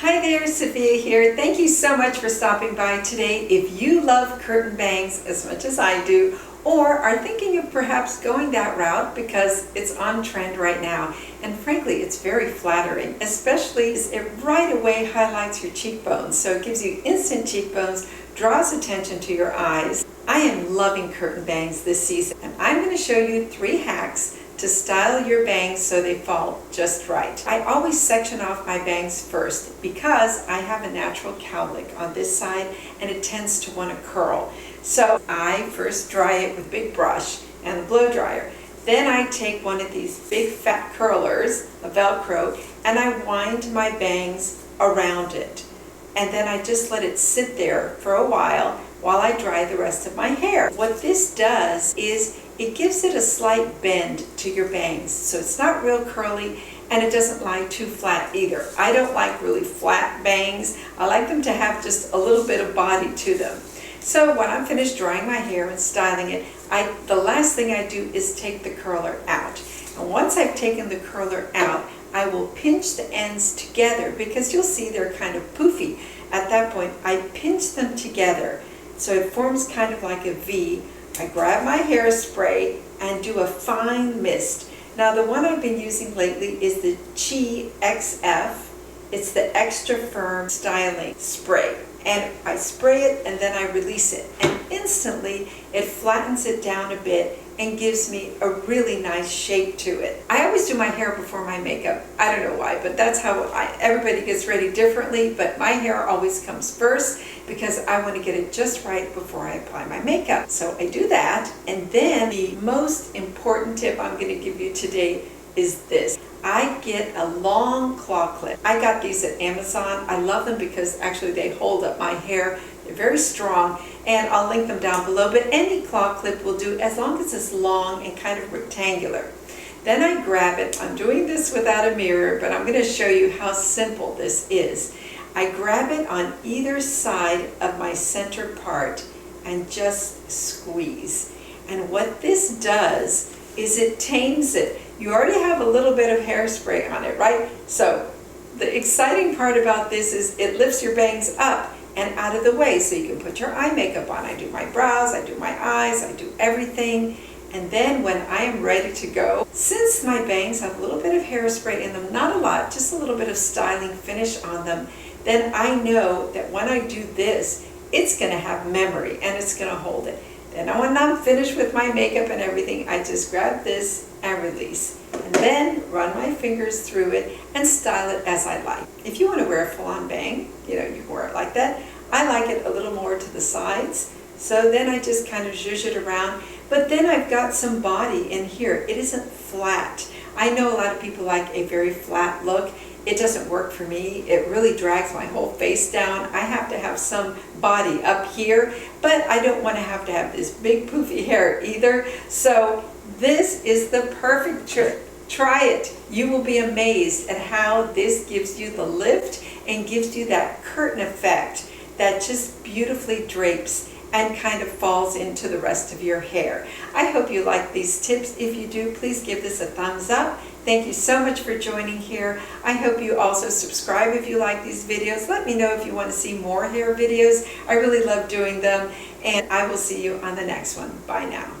Hi there, Sophia here. Thank you so much for stopping by today. If you love curtain bangs as much as I do, or are thinking of perhaps going that route because it's on trend right now, and frankly it's very flattering, especially as it right away highlights your cheekbones, so it gives you instant cheekbones, draws attention to your eyes. I am loving curtain bangs this season, and I'm going to show you 3 hacks to style your bangs so they fall just right. I always section off my bangs first because I have a natural cowlick on this side and it tends to want to curl. So I first dry it with a big brush and a blow dryer. Then I take one of these big fat curlers, a Velcro, and I wind my bangs around it. And then I just let it sit there for a while I dry the rest of my hair. What this does is it gives it a slight bend to your bangs, so it's not real curly and it doesn't lie too flat either. I don't like really flat bangs. I like them to have just a little bit of body to them. So when I'm finished drying my hair and styling it, the last thing I do is take the curler out. And once I've taken the curler out, I will pinch the ends together because you'll see they're kind of poofy. At that point, I pinch them together so it forms kind of like a V. I grab my hairspray and do a fine mist. Now the one I've been using lately is the Chi XF. It's the extra firm styling spray. And I spray it and then I release it. And instantly it flattens it down a bit and gives me a really nice shape to it. I always do my hair before my makeup. I don't know why, but that's how everybody gets ready differently, but my hair always comes first because I want to get it just right before I apply my makeup. So I do that, and then the most important tip I'm going to give you today is this. I get a long claw clip. I got these at Amazon. I love them because actually they hold up my hair. They're very strong, and I'll link them down below, but any claw clip will do as long as it's long and kind of rectangular. Then I grab it. I'm doing this without a mirror, but I'm going to show you how simple this is. I grab it on either side of my center part and just squeeze. And what this does is it tames it. You already have a little bit of hairspray on it, right? So the exciting part about this is it lifts your bangs up and out of the way so you can put your eye makeup on. I do my brows, I do my eyes, I do everything. And then when I am ready to go, since my bangs have a little bit of hairspray in them, not a lot, just a little bit of styling finish on them, then I know that when I do this, it's going to have memory and it's going to hold it. Then when I'm finished with my makeup and everything, I just grab this and release. And then run my fingers through it and style it as I like. If you want to wear a full-on bang, you can wear it like that. I like it a little more to the sides. So then I just kind of zhuzh it around. But then I've got some body in here. It isn't flat. I know a lot of people like a very flat look. It doesn't work for me. It really drags my whole face down. I have to have some body up here, but I don't want to have this big poofy hair either. So this is the perfect trick. Try it. You will be amazed at how this gives you the lift and gives you that curtain effect that just beautifully drapes and kind of falls into the rest of your hair. I hope you like these tips. If you do, please give this a thumbs up. Thank you so much for joining here. I hope you also subscribe if you like these videos. Let me know if you want to see more hair videos. I really love doing them, and I will see you on the next one. Bye now.